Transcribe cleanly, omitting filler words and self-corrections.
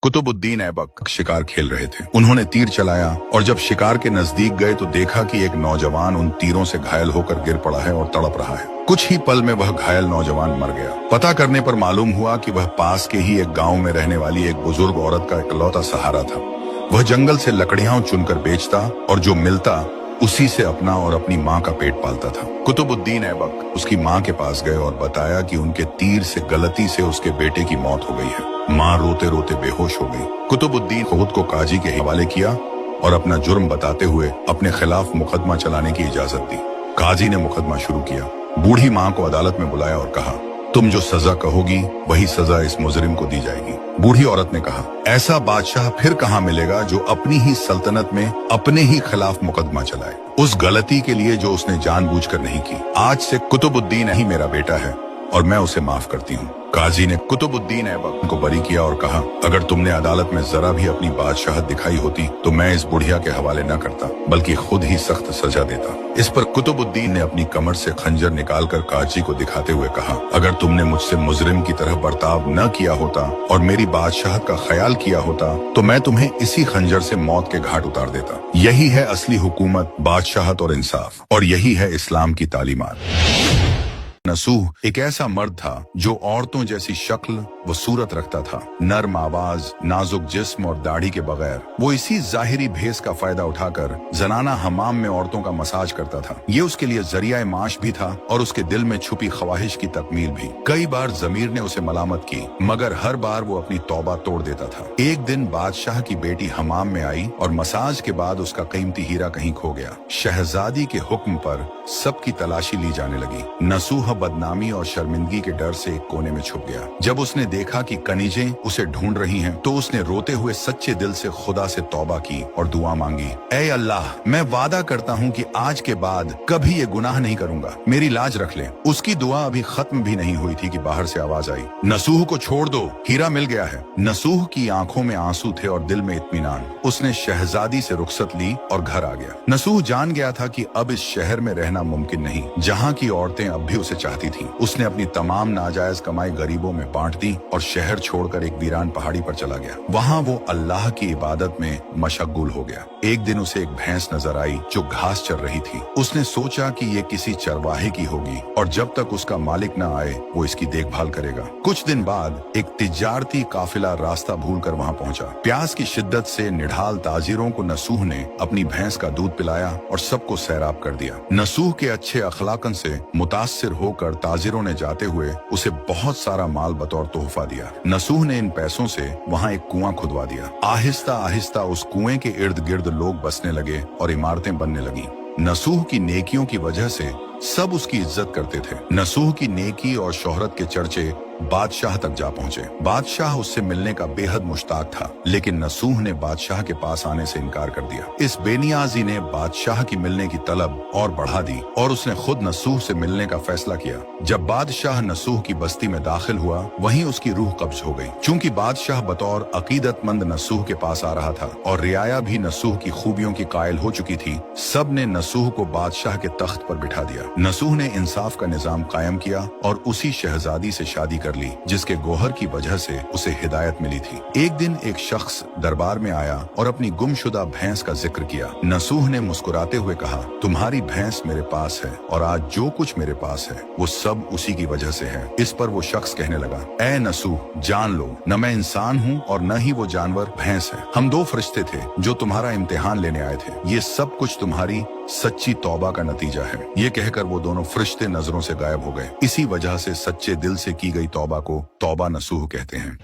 कुतुबुद्दीन ऐबक शिकार खेल रहे थे। उन्होंने तीर चलाया और जब शिकार के नजदीक गए तो देखा कि एक नौजवान उन तीरों से घायल होकर गिर पड़ा है और तड़प रहा है। कुछ ही पल में वह घायल नौजवान मर गया। पता करने पर मालूम हुआ कि वह पास के ही एक गांव में रहने वाली एक बुजुर्ग औरत का इकलौता सहारा था। वह जंगल से लकड़ियां चुनकर बेचता और जो मिलता उसी से अपना और अपनी माँ का पेट पालता था। कुतुबुद्दीन ऐबक उसकी माँ के पास गए और बताया कि उनके तीर से गलती से उसके बेटे की मौत हो गई है। माँ रोते रोते बेहोश हो गई। कुतुबुद्दीन खुद को काजी के हवाले किया और अपना जुर्म बताते हुए अपने खिलाफ मुकदमा चलाने की इजाजत दी। काजी ने मुकदमा शुरू किया। बूढ़ी माँ को अदालत में बुलाया और कहा, तुम जो सजा कहोगी वही सजा इस मुजरिम को दी जाएगी। बूढ़ी औरत ने कहा, ऐसा बादशाह फिर कहाँ मिलेगा जो अपनी ही सल्तनत में अपने ही खिलाफ मुकदमा चलाए, उस गलती के लिए जो उसने जानबूझकर नहीं की। आज से कुतुबुद्दीन ही मेरा बेटा है और मैं उसे माफ करती हूँ। काजी ने कुतुबुद्दीन ऐबक को बरी किया और कहा, अगर तुमने अदालत में जरा भी अपनी बादशाहत दिखाई होती तो मैं इस बुढ़िया के हवाले न करता बल्कि खुद ही सख्त सजा देता। इस पर कुतुबुद्दीन ने अपनी कमर से खंजर निकालकर काजी को दिखाते हुए कहा, अगर तुमने मुझसे मुजरिम की तरह बर्ताव न किया होता और मेरी बादशाहत का ख्याल किया होता तो मैं तुम्हें इसी खंजर से मौत के घाट उतार देता। यही है असली हुकूमत, बादशाहत और इंसाफ, और यही है इस्लाम की तालीमात। नसूह एक ऐसा मर्द था जो औरतों जैसी शक्ल व सूरत रखता था। नर्म आवाज, नाजुक जिस्म और दाढ़ी के बगैर वो इसी जाहिरी भेस का फायदा उठाकर जनाना हमाम में औरतों का मसाज करता था। ये उसके लिए जरिया माश भी था और उसके दिल में छुपी ख्वाहिश की तकमील भी। कई बार जमीर ने उसे मलामत की मगर हर बार वो अपनी तौबा तोड़ देता था। एक दिन बादशाह की बेटी हमाम में आई और मसाज के बाद उसका कीमती हीरा कहीं खो गया। शहजादी के हुक्म पर सबकी तलाशी ली जाने लगी। नसूह बदनामी और शर्मिंदगी के डर से एक कोने में छुप गया। जब उसने देखा कि कनीजें उसे ढूंढ रही हैं, तो उसने रोते हुए सच्चे दिल से खुदा से तौबा की और दुआ मांगी, ऐ अल्लाह, मैं वादा करता हूँ कि आज के बाद कभी ये गुनाह नहीं करूंगा, मेरी लाज रख ले। उसकी दुआ अभी खत्म भी नहीं हुई थी कि बाहर से आवाज आई, नसूह को छोड़ दो, हीरा मिल गया है। नसूह की आंखों में आंसू थे और दिल में इत्मीनान। उसने शहजादी से रुखसत ली और घर आ गया। नसूह जान गया था कि अब इस शहर में रहना मुमकिन नहीं, जहाँ की औरतें अब भी उसे चाहती थी। उसने अपनी तमाम नाजायज कमाई गरीबों में बांट दी और शहर छोड़कर एक वीरान पहाड़ी पर चला गया। वहाँ वो अल्लाह की इबादत में मशगूल हो गया। एक दिन उसे एक भैंस नजर आई जो घास चर रही थी। उसने सोचा कि ये किसी चरवाहे की होगी और जब तक उसका मालिक न आए वो इसकी देखभाल करेगा। कुछ दिन बाद एक तिजारती काफिला रास्ता भूलकर वहाँ पहुंचा। प्यास की शिद्दत से निढाल ताजिरों को नसूह ने अपनी भैंस का दूध पिलाया और सबको सैराब कर दिया। नसूह के अच्छे अखलाकन से मुतासिर होकर ताजिरों ने जाते हुए उसे बहुत सारा माल बतौर तोहफा दिया। नसूह ने इन पैसों से वहाँ एक कुआं खुदवा दिया। आहिस्ता आहिस्ता उस कुएं के इर्द गिर्द लोग बसने लगे और इमारतें बनने लगी। नसूह की नेकियों की वजह से सब उसकी इज्जत करते थे। नसूह की नेकी और शोहरत के चर्चे बादशाह तक जा पहुंचे। बादशाह उससे मिलने का बेहद मुश्ताक था, लेकिन नसूह ने बादशाह के पास आने से इनकार कर दिया। इस बेनियाजी ने बादशाह की मिलने की तलब और बढ़ा दी और उसने खुद नसूह से मिलने का फैसला किया। जब बादशाह नसूह की बस्ती में दाखिल हुआ, वहीं उसकी रूह कब्ज हो गई। चूंकि बादशाह बतौर अकीदतमंद नसूह के पास आ रहा था और रियाया भी नसूह की खूबियों की कायल हो चुकी थी, सब ने नसूह को बादशाह के तख्त पर बिठा दिया। नसूह ने इंसाफ का निजाम कायम किया और उसी शहजादी से शादी कर ली जिसके गोहर की वजह से उसे हिदायत मिली थी। एक दिन एक शख्स दरबार में आया और अपनी गुमशुदा भैंस का जिक्र किया। नसूह ने मुस्कुराते हुए कहा, तुम्हारी भैंस मेरे पास है और आज जो कुछ मेरे पास है वो सब उसी की वजह से है। इस पर वो शख्स कहने लगा, ऐ नसूह, जान लो, न मैं इंसान हूँ और न ही वो जानवर भैंस है। हम दो फरिश्ते थे जो तुम्हारा इम्तिहान लेने आए थे। ये सब कुछ तुम्हारी सच्ची तौबा का नतीजा है। ये कहकर वो दोनों फरिश्ते नजरों से गायब हो गए। इसी वजह से सच्चे दिल से की गई तौबा को तौबा नसूह कहते हैं।